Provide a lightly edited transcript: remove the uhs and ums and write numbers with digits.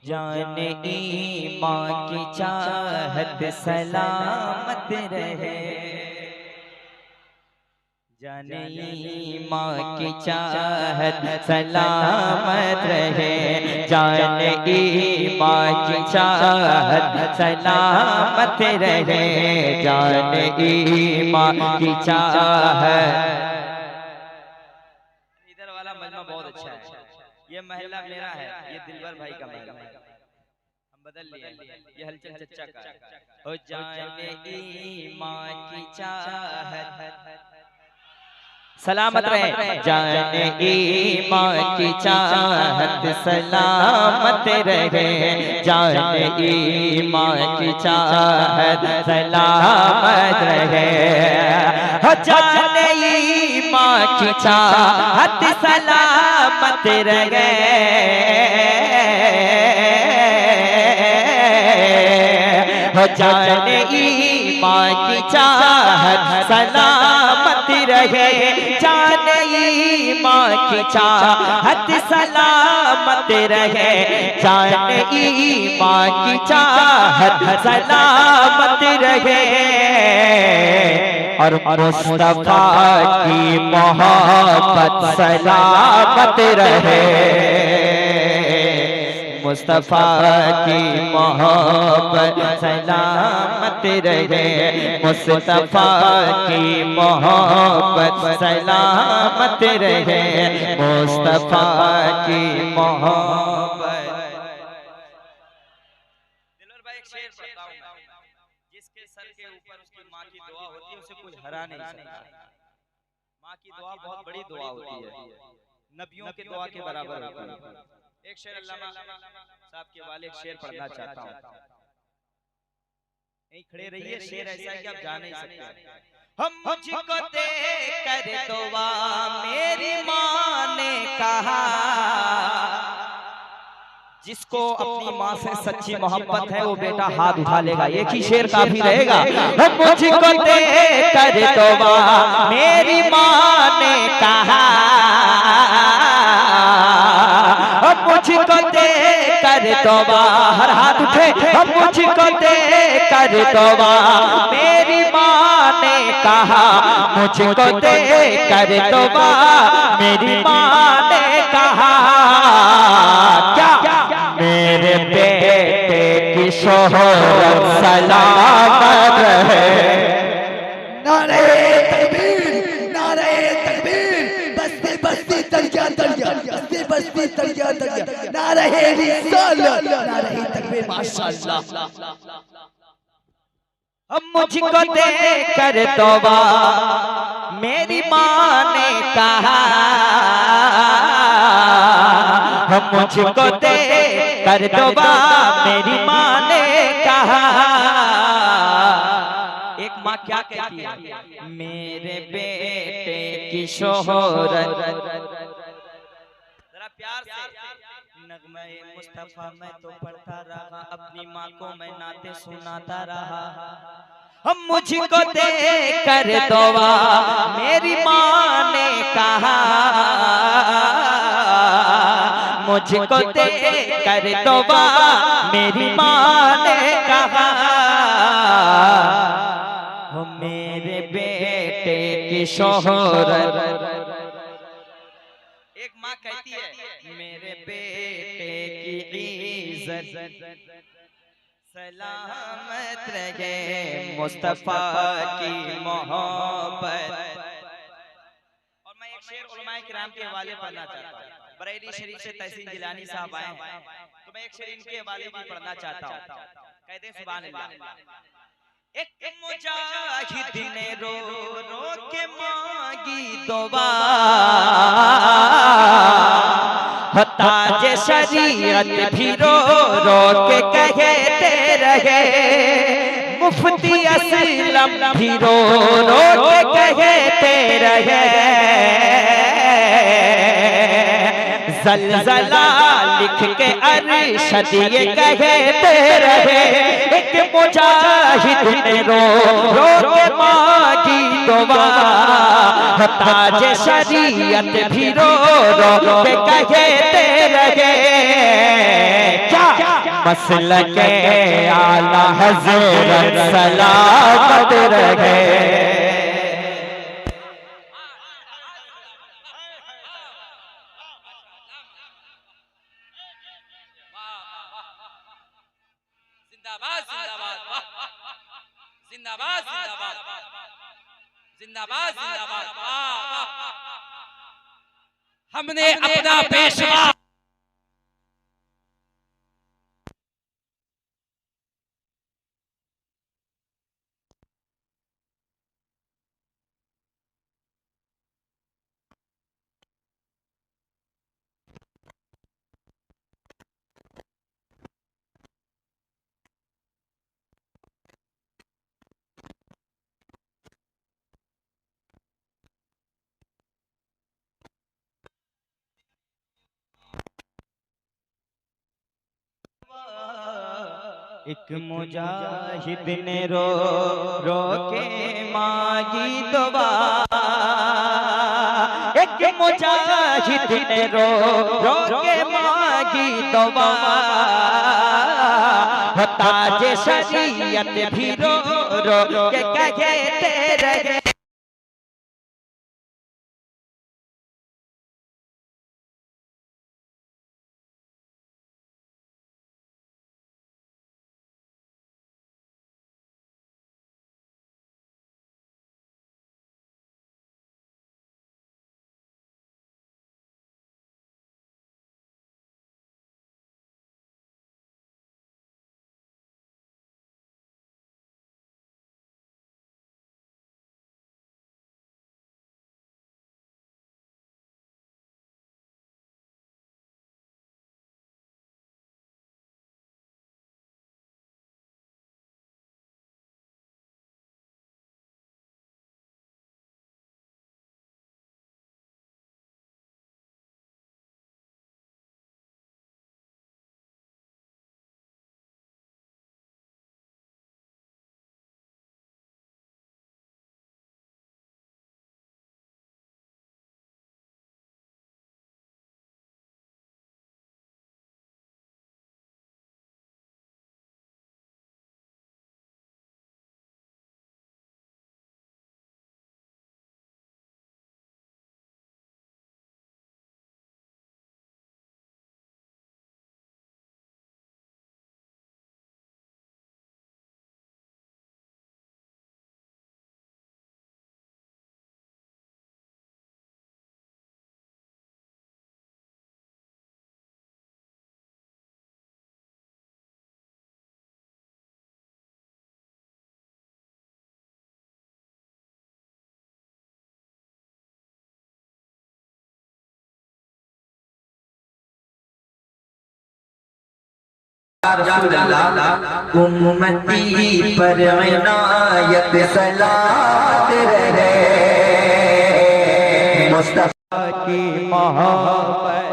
जाने ईमान की चाहत सलामत रहे, जाने ईमान की चाहत सलामत रहे, जाने ईमान की चाहत सलामत रहे, जाने ईमान की चाहत। इधर वाला मजमा बहुत अच्छा है, ये महला मेरा है, ये दिलवर भाई का महला है, हम बदल लिए, ये हलचल चचा का है। ओ जाने ईमान की चाहत सलामत रहे, जाने ईमान की चाहत सलामत रहे, जाने ईमान की चाहत सलामत रहे, जाने ईमान की चाहत सलामत रहे, जाने ईमान की चाहत सलामत रहे, जाने ईमान की चाहत सलामत रहे, जाने ईमान की चाहत सलामत रहे, और मुस्तफा की मोहब्बत सलामत रहे, मुस्तफा की मोहब्बत सलामत रहे, मुस्तफा की मोहब्बत सलामत रहे, मुस्तफा की मोहब्बत। दिलवर भाई एक शेर पढ़ता हूं मैं, जिसके सर के ऊपर उसकी माँ की दुआ होती है उसे कोई हरा नहीं सकता। माँ की दुआ बहुत बड़ी दुआ होती है, नबियों की दुआ के बराबर होती है। एक शेर अल्लामा साहब के वाले एक शेर पढ़ना चाहता हूँ, यहीं खड़े रहिए, शेर ऐसा है कि आप जा नहीं सकते। हम मुझको देख कर दुआ मेरी माँ ने कहा, जिसको अपनी माँ से सच्ची मोहब्बत है वो बेटा हाथ उठा लेगा, एक ही शेर काफी रहेगा। हम मुझको देख कर दुआ मेरी माँ ने कहा, मुझको देख कर तौबा, हर हाथ उठे, हम मुझको देख कर तौबा मेरी माँ ने कहा, मुझको देख कर तौबा मेरी माँ ने कहा, क्या मेरे बेटे की शोहरत सलामत रहे। नारे तकबीर, नारे तकबीर, बस्ती बस्ती तड़िया तड़िया, बस्ती बस्ती तड़िया तड़िया, नारे रिसालत, नारे तकबीर, माशाअल्लाह। हम मुझको देख कर तौबा मेरी माँ ने कहा, हम मुझको देख कर तौबा मेरी माँ ने कहा, एक माँ क्या कहती है, मेरे बेटे की शोहरत, जरा प्यार से, नगमे मुस्तफा मैं तो पढ़ता रहा, अपनी माँ को मैं नाते सुनाता रहा, हम मुझको देख कर दुआ मेरी माँ ने कहा, मुझको देख कर दुआ मेरी माँ ने कहा, हो मेरे बेटे की शोहरत। एक माँ कहती है मेरे बेटे की इज्जत सलामत रहे, मुस्तफा की मोहब्बत। और मैं एक शेर उलमाए किराम के हवाले पढ़ना चाहता हूँ, बरेली शरीफ से तहसीन जिलानी साहब आए हैं, तो मैं एक शेर इनके हवाले भी पढ़ना चाहता हूँ। कहते हैं सुभान अल्लाह। एक मुजाहिद ने रो रो के मांगी दुआ, ताज शरीयत भी रो रो के कहते रहे, मुफ्ती असलम भी रो रो के कहते रहे, जलजला लिख के अरशद ये कहते रहे, एक मुजाहिद ने रो रो के मांगी दुआ, ताज शरीयत भी रो रो के कहते रहे, क्या मसलके आला हज़रत सलामत रहे। जिंदाबाद जिंदाबाद जिंदाबाद जिंदाबाद जिंदाबाद जिंदाबाद। हमने अपना पेशवा एक मुजाहिद ने रो रो के मांगी दुआ, एक मुजाहिद ने रो रो के मांगी दुआ, ताज शरीयत भी रो रो के कहते रहे। उम्मती पर इनायत सलात रहे, मुस्तफा की मोहब्बत